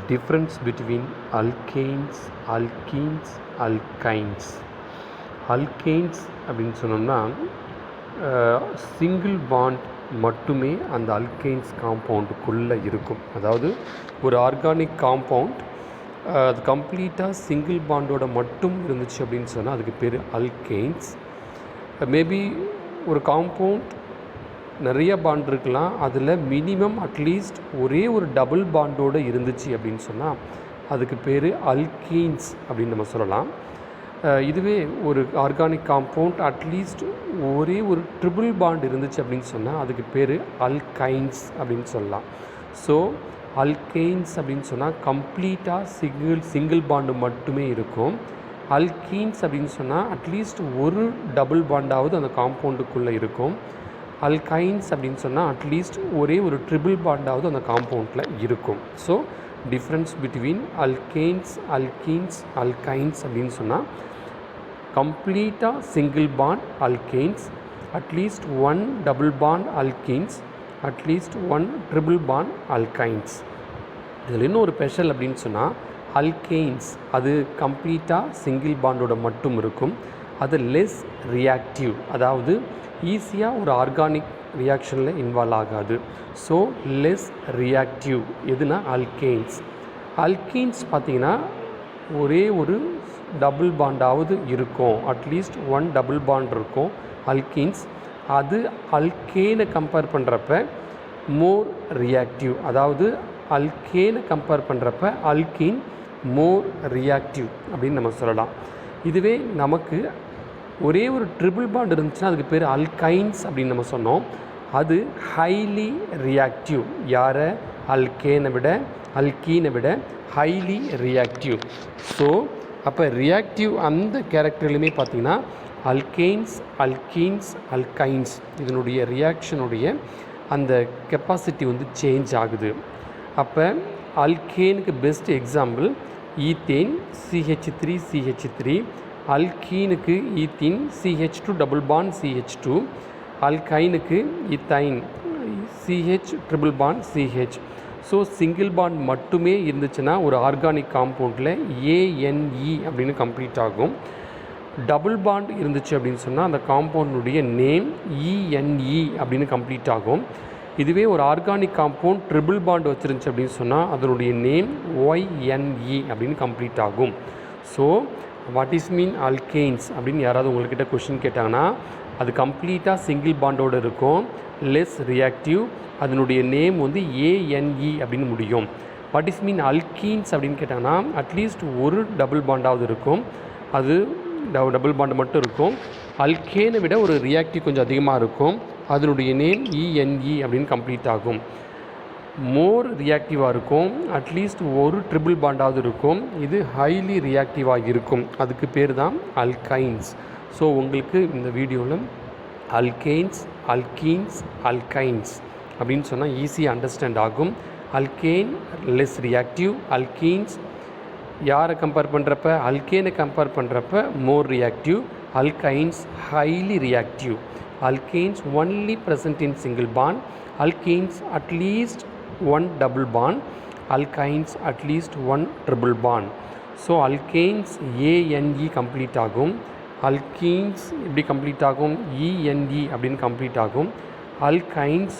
Difference between alkanes, alkenes, alkynes. Alkanes அப்படின்னு சொன்னோம்னா single bond மட்டுமே அந்த அல்கைன்ஸ் காம்பவுண்டுக்குள்ளே இருக்கும். அதாவது ஒரு ஆர்கானிக் காம்பவுண்ட் அது கம்ப்ளீட்டாக சிங்கிள் பாண்டோட மட்டும் இருந்துச்சு அப்படின்னு சொன்னால் அதுக்கு பேர் அல்கெய்ன்ஸ். மேபி ஒரு காம்பவுண்ட் நிறைய பாண்ட் இருக்கலாம், அதில் மினிமம் அட்லீஸ்ட் ஒரே ஒரு டபுள் பாண்டோடு இருந்துச்சு அப்படின்னு சொன்னால் அதுக்கு பேர் அல்கீன்ஸ் அப்படின்னு நம்ம சொல்லலாம். இதுவே ஒரு ஆர்கானிக் காம்பவுண்ட் அட்லீஸ்ட் ஒரே ஒரு ட்ரிபிள் பாண்ட் இருந்துச்சு அப்படின்னு சொன்னால் அதுக்கு பேர் அல்கைன்ஸ் அப்படின்னு சொல்லலாம். ஸோ அல்கெய்ன்ஸ் அப்படின்னு சொன்னால் கம்ப்ளீட்டாக சிங்கிள் பாண்டு மட்டுமே இருக்கும். அல்கீன்ஸ் அப்படின்னு சொன்னால் அட்லீஸ்ட் ஒரு டபுள் பாண்டாவது அந்த காம்பவுண்டுக்குள்ளே இருக்கும். அல்கைன்ஸ் அப்படின்னு சொன்னால் அட்லீஸ்ட் ஒரே ஒரு ட்ரிபிள் பாண்டாவது அந்த காம்பவுண்டில் இருக்கும். So difference between alkanes, alkenes, alkynes அப்படின்னு சொன்னால் கம்ப்ளீட்டாக single bond alkanes, at least one double bond alkenes, at least one triple bond alkynes. இதில் இன்னும் ஒரு ஸ்பெஷல் அப்படின்னு சொன்னால் அல்கெய்ன்ஸ் அது கம்ப்ளீட்டாக சிங்கிள் பாண்டோட மட்டும் இருக்கும். அது லெஸ் ரியாக்டிவ், அதாவது ஈஸியாக ஒரு ஆர்கானிக் ரியாக்ஷனில் இன்வால்வ் ஆகாது. ஸோ லெஸ் ரியாக்டிவ் எதுனா அல்கெய்ன்ஸ். அல்கீன்ஸ் பார்த்திங்கன்னா ஒரே ஒரு டபுள் பாண்டாவது இருக்கும், அட்லீஸ்ட் ஒன் டபுள் பாண்ட் இருக்கும் அல்கீன்ஸ். அது அல்கேனை கம்பேர் பண்ணுறப்ப மோர் ரியாக்டிவ், அதாவது அல்கேனை கம்பேர் பண்ணுறப்ப அல்கீன் மோர் ரியாக்டிவ் அப்படின்னு நம்ம சொல்லலாம். இதுவே நமக்கு ஒரே ஒரு ட்ரிபிள் பாண்ட் இருந்துச்சுன்னா அதுக்கு பேர் அல்கைன்ஸ் அப்படின்னு நம்ம சொன்னோம். அது ஹைலி ரியாக்டிவ், யாரை அல்கேனை விட அல்கீனை விட ஹைலி ரியாக்டிவ். ஸோ அப்போ ரியாக்டிவ் அந்த கேரக்டர்லையுமே பார்த்திங்கன்னா அல்கேன்ஸ், அல்கீன்ஸ், அல்கைன்ஸ் இதனுடைய ரியாக்ஷனுடைய அந்த கெப்பாசிட்டி சேஞ்ச் ஆகுது. அப்போ அல்கேனுக்கு பெஸ்ட் எக்ஸாம்பிள் ஈத்தேன் CH3CH3, அல்கீனுக்கு ethene CH2 double bond CH2, அல்கைனுக்கு ethyne CH triple bond CH. So single bond மட்டுமே இருந்துச்சுன்னா ஒரு ஆர்கானிக் காம்பவுண்டில் ANE அப்படின்னு கம்ப்ளீட் ஆகும். டபுள் பாண்ட் இருந்துச்சு அப்படின்னு சொன்னால் அந்த காம்பவுண்டுடைய நேம் ENE அப்படின்னு கம்ப்ளீட் ஆகும். இதுவே ஒரு ஆர்கானிக் காம்பவுண்ட் ட்ரிபிள் பாண்ட் வச்சுருந்துச்சு அப்படின்னு சொன்னால் அதனுடைய நேம் YNE அப்படின்னு கம்ப்ளீட் ஆகும். So what is mean alkanes அப்படின்னு யாராவது உங்கள்கிட்ட கொஷின் கேட்டாங்கன்னா அது கம்ப்ளீட்டாக சிங்கிள் பாண்டோடு இருக்கும், லெஸ் ரியாக்டிவ், அதனுடைய நேம் ANE அப்படின்னு முடியும். வாட் இஸ் மீன் அல்கீன்ஸ் அப்படின்னு கேட்டாங்கன்னா அட்லீஸ்ட் ஒரு டபுள் பாண்டாவது இருக்கும், அது டபுள் பாண்டு மட்டும் இருக்கும். அல்கேனை விட ஒரு ரியாக்டிவ் கொஞ்சம் அதிகமாக இருக்கும், அதனுடைய நேம் ENE அப்படின்னு கம்ப்ளீட் ஆகும். மோர் ரியாக்டிவாக இருக்கும், அட்லீஸ்ட் ஒரு ட்ரிபிள் பாண்டாவது இருக்கும், இது ஹைலி ரியாக்டிவாக இருக்கும், அதுக்கு பேர் தான் அல்கைன்ஸ். ஸோ உங்களுக்கு இந்த வீடியோவில் அல்கெய்ன்ஸ், அல்கீன்ஸ், அல்கைன்ஸ் அப்படின்னு சொன்னால் ஈஸியாக அண்டர்ஸ்டாண்ட் ஆகும். அல்கேன் லெஸ் ரியாக்டிவ், அல்கீன்ஸ் யாரை கம்பேர் பண்ணுறப்ப அல்கேனை கம்பேர் பண்ணுறப்ப மோர் reactive, alkynes highly reactive. Alkanes only present in single bond, alkenes at least one double bond, alkynes at least one triple bond. So alkanes ANE complete ஆகும், alkenes எப்படி complete ஆகும் ENE அப்படின்னு complete ஆகும், alkynes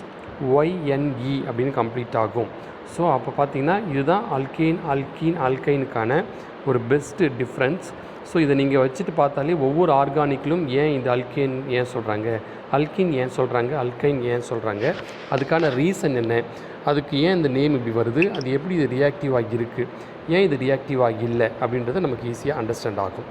YNE அப்படின்னு complete ஆகும். So அப்போ பார்த்தீங்கன்னா இதுதான் அல்கேன், அல்கீன், அல்கைனுக்கான ஒரு பெஸ்ட்டு டிஃப்ரென்ஸ். ஸோ இதை நீங்கள் வச்சுட்டு பார்த்தாலே ஒவ்வொரு ஆர்கானிக்கிலும் ஏன் இந்த அல்கேன் ஏன் சொல்கிறாங்க, அல்கின் ஏன் சொல்கிறாங்க, அல்கைன் ஏன் சொல்கிறாங்க, அதுக்கான ரீசன் என்ன, அதுக்கு ஏன் இந்த நேம் இப்படி வருது, அது எப்படி இது ரியாக்டிவாக இருக்குது, ஏன் இது ரியாக்டிவாக இல்லை அப்படின்றத நமக்கு ஈஸியாக அண்டர்ஸ்டாண்ட் ஆகும்.